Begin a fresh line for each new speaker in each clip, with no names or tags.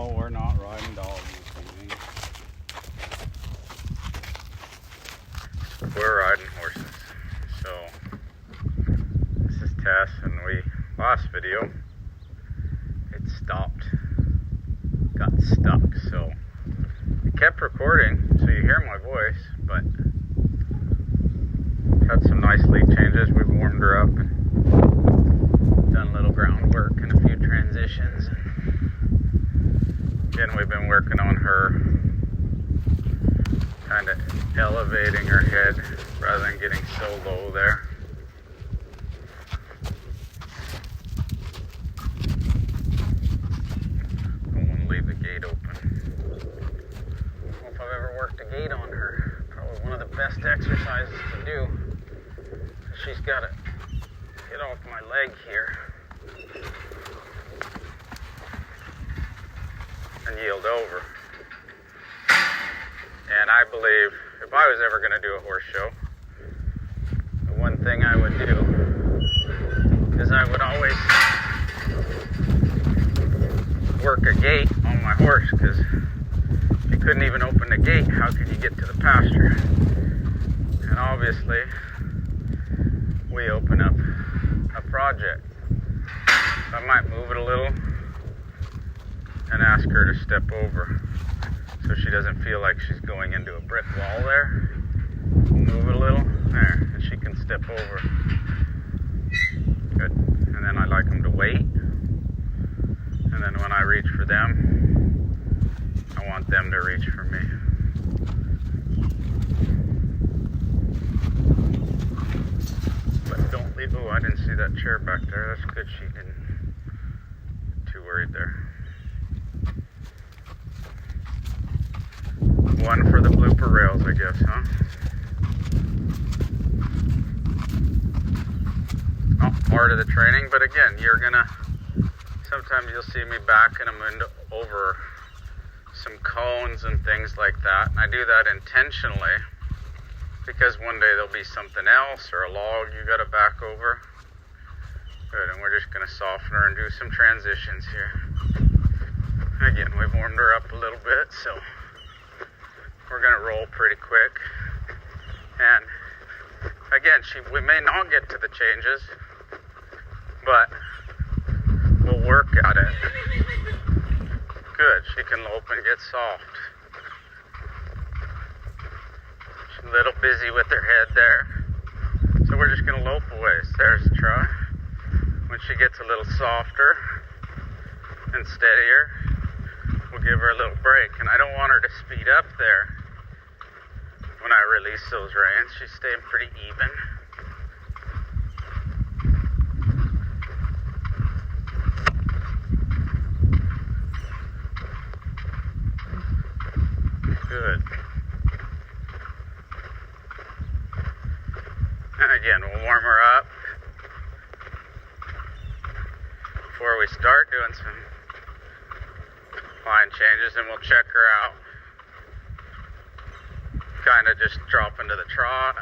No, we're not riding dogs this evening. We're riding horses. So this is Tess, and last video it stopped, got stuck. So I kept recording, so you hear my voice, but had some nice lead changes. We've warmed her up and done a little groundwork and a few transitions. Again, we've been working on her, kind of elevating her head rather than getting so low there. Don't want to leave the gate open. I don't know if I've ever worked a gate on her. Probably one of the best exercises to do. She's got to get off my leg here and yield over. And I believe if I was ever going to do a horse show, the one thing I would do is I would always work a gate on my horse, because if you couldn't even open the gate, how could you get to the pasture? And obviously, we open up a project. So I might move it a little and ask her to step over so she doesn't feel like she's going into a brick wall there. Move it a little, there, and she can step over. Good. And then I like them to wait. And then when I reach for them, I want them to reach for me. But don't leave. Oh, I didn't see that chair back there. That's good. She didn't get too worried there. One for the blooper rails, I guess, huh? Not part of the training, but again, sometimes you'll see me backing them over some cones and things like that. And I do that intentionally because one day there'll be something else or a log you gotta back over. Good, and we're just gonna soften her and do some transitions here. Again, we've warmed her up a little bit, so we're gonna roll pretty quick. And again, we may not get to the changes, but we'll work at it. Good, she can lope and get soft. She's a little busy with her head there. So we're just gonna lope away. There's a try. When she gets a little softer and steadier, we'll give her a little break. And I don't want her to speed up there. When I release those reins, she's staying pretty even. Good. And again, we'll warm her up before we start doing some line changes, and we'll check her out. Kind of just drop into the trot.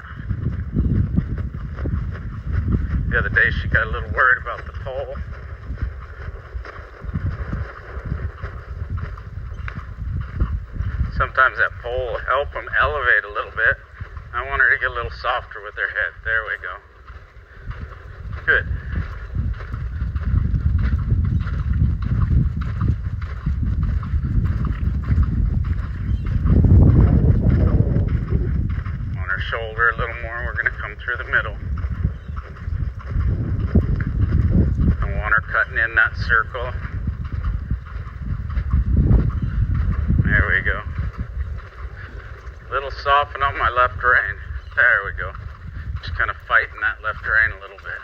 The other day she got a little worried about the pole. Sometimes that pole will help them elevate a little bit. I want her to get a little softer with her head. There we go. Good. Shoulder a little more, we're going to come through the middle. I want her cutting in that circle. There we go. Little soften on my left rein. There we go. Just kind of fighting that left rein a little bit.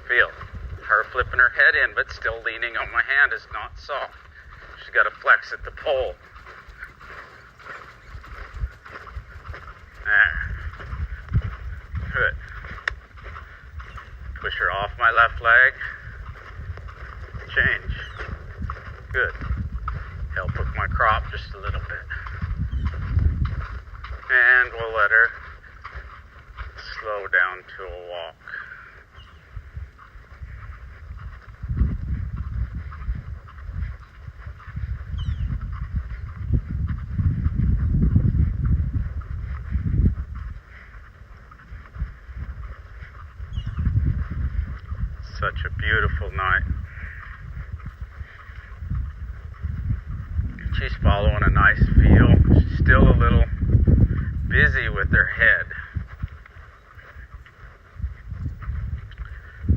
Feel her flipping her head in, but still leaning on my hand is not soft. She's got to flex at the pole. There. Good. Push her off my left leg. change. Good. Help with my crop just a little bit. And we'll let her slow down to a walk. Such a beautiful night. She's following a nice feel. She's still a little busy with her head.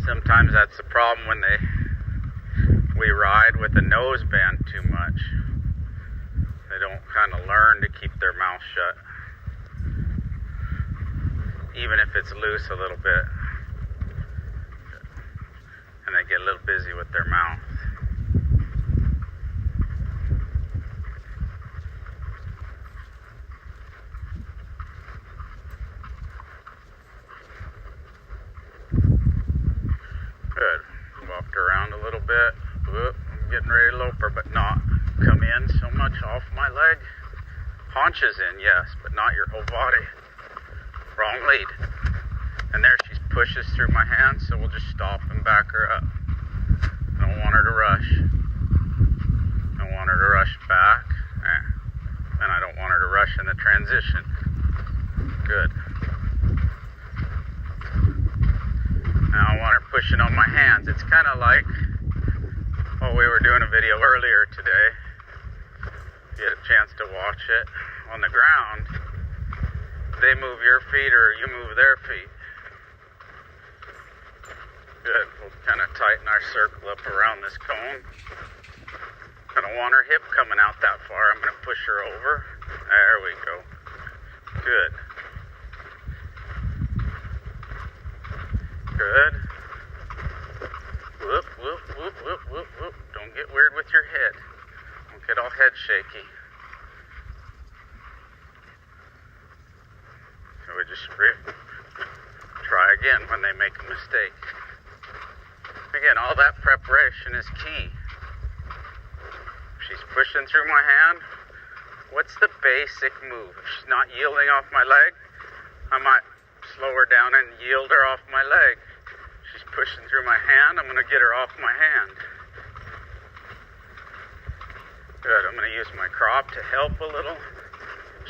Sometimes that's the problem when we ride with a nose bend too much. They don't kind of learn to keep their mouth shut, even if it's loose a little bit. And they get a little busy with their mouth. Good. Walked around a little bit. Whoop, I'm getting ready to lope her, but not come in so much off my leg. Haunches in, yes, but not your whole body. Wrong lead. And there she pushes through my hand, so we'll just stop and back her up. I don't want her to rush. I don't want her to rush back. And I don't want her to rush in the transition. Good. Now I want her pushing on my hands. It's kind of like, well, we were doing a video earlier today. If you had a chance to watch it. On the ground, they move your feet or you move their feet. Good. We'll kind of tighten our circle up around this cone. I don't want her hip coming out that far. I'm going to push her over. There we go. Good. Good. Whoop, whoop, whoop, whoop, whoop, whoop. Don't get weird with your head. Don't get all head shaky. So we just try again when they make a mistake. Again, all that preparation is key. She's pushing through my hand. What's the basic move? If she's not yielding off my leg, I might slow her down and yield her off my leg. She's pushing through my hand, I'm going to get her off my hand. Good, I'm going to use my crop to help a little.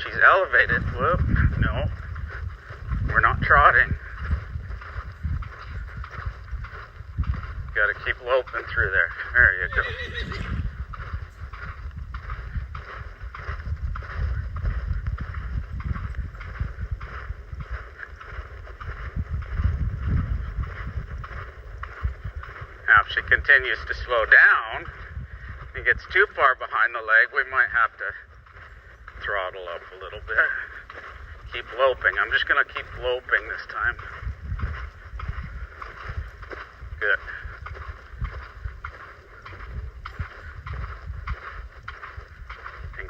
She's elevated. Whoop, no. We're not trotting. Got to keep loping through there. There you go. Now, if she continues to slow down and gets too far behind the leg, we might have to throttle up a little bit. Keep loping. I'm just going to keep loping this time. Good.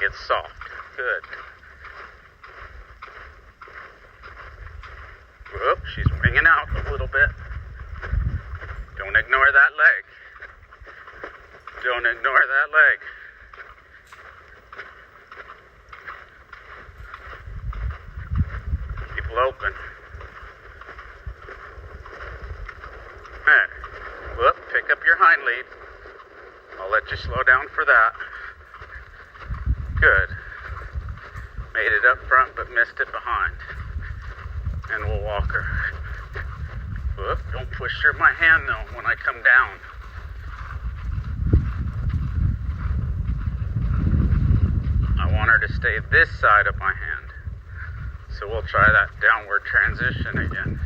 Get soft. Good. Whoop, she's winging out a little bit. Don't ignore that leg. Don't ignore that leg. Keep loping. Whoop, pick up your hind lead. I'll let you slow down for that. Good. Made it up front, but missed it behind. And we'll walk her. Whoop, don't push through my hand though when I come down. I want her to stay this side of my hand. So we'll try that downward transition again.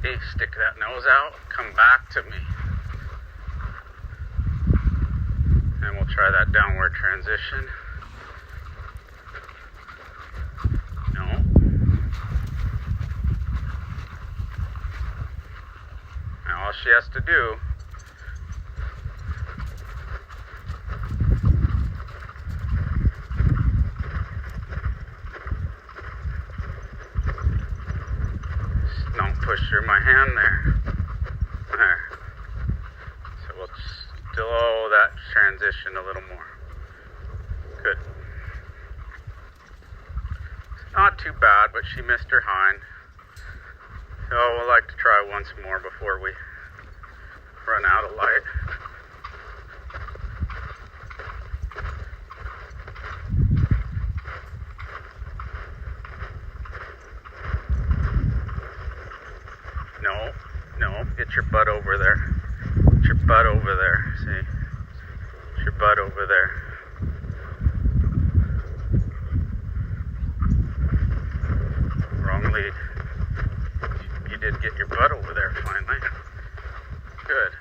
See, stick that nose out, come back to me. And we'll try that downward transition. No. Now all she has to do is don't push through my hand there. There. So we'll just transition a little more. Good. It's not too bad, but she missed her hind. So we'll like to try once more before we run out of light. No, get your butt over there. Get your butt over there, see? Get your butt over there. Wrong lead. You did get your butt over there finally. Good.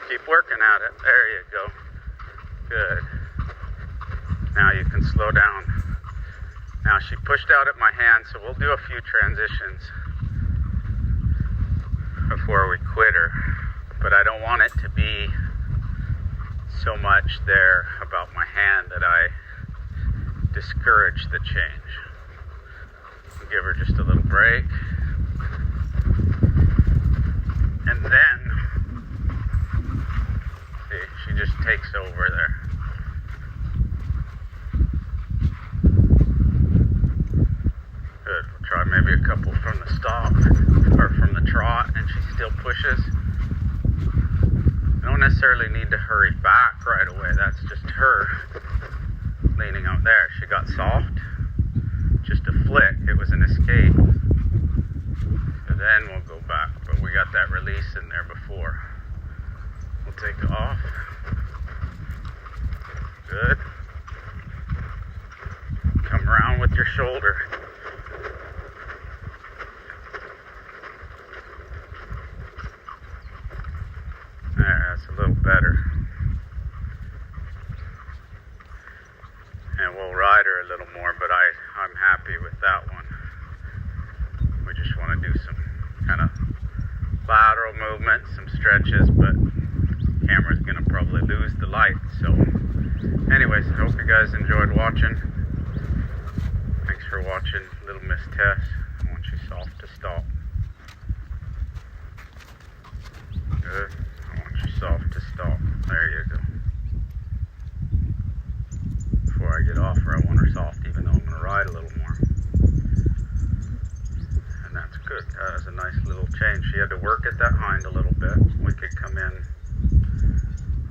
Keep working at it. There you go. Good. Now you can slow down. Now she pushed out at my hand, so we'll do a few transitions before we quit her. But I don't want it to be so much there about my hand that I discourage the change. I'll give her just a little break. And then she just takes over there. Good. We'll try maybe a couple from the stop or from the trot, and she still pushes. I don't necessarily need to hurry back right away. That's just her leaning out there. She got soft. Just a flick. It was an escape. So then we'll go back, but we got that release in there before. We'll take it off. Good. Come around with your shoulder. There, that's a little better. And we'll ride her a little more, but I'm happy with that one. We just want to do some kind of lateral movement, some stretches, but camera's gonna probably lose the light. So anyways, I hope you guys enjoyed watching. Thanks for watching Little Miss Tess. I want you soft to stop. Good. I want you soft to stop. There you go. Before I get off her, I want her soft, even though I'm gonna ride a little more. And that's good. That was a nice little change. She had to work at that hind a little bit. We could come in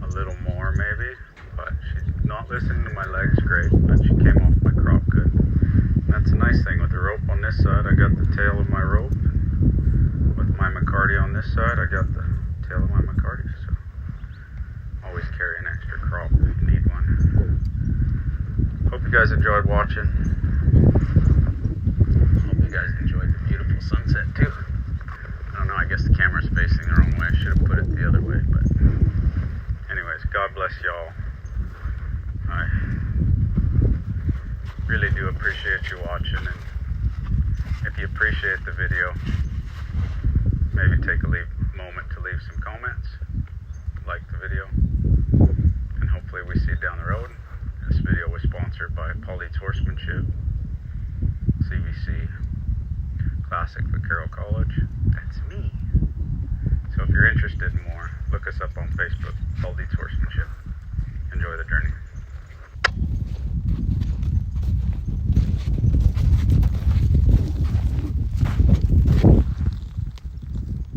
a little more maybe, but she's not listening to my legs great, but she came off my crop good. That's a nice thing with the rope on this side. I got the tail of my rope, and with my McCarty on this side, I got the tail of my McCarty, so always carry an extra crop if you need one. Hope you guys enjoyed watching. Hope you guys enjoyed the beautiful sunset too. I don't know, I guess the camera's facing the wrong way. I should have put it the other way, but anyways, God bless y'all. I really do appreciate you watching, and if you appreciate the video, maybe take a moment to leave some comments, like the video, and hopefully we see it down the road. This video was sponsored by Polly's Horsemanship, CVC, Classic Vaquero College. That's me. So if you're interested in more,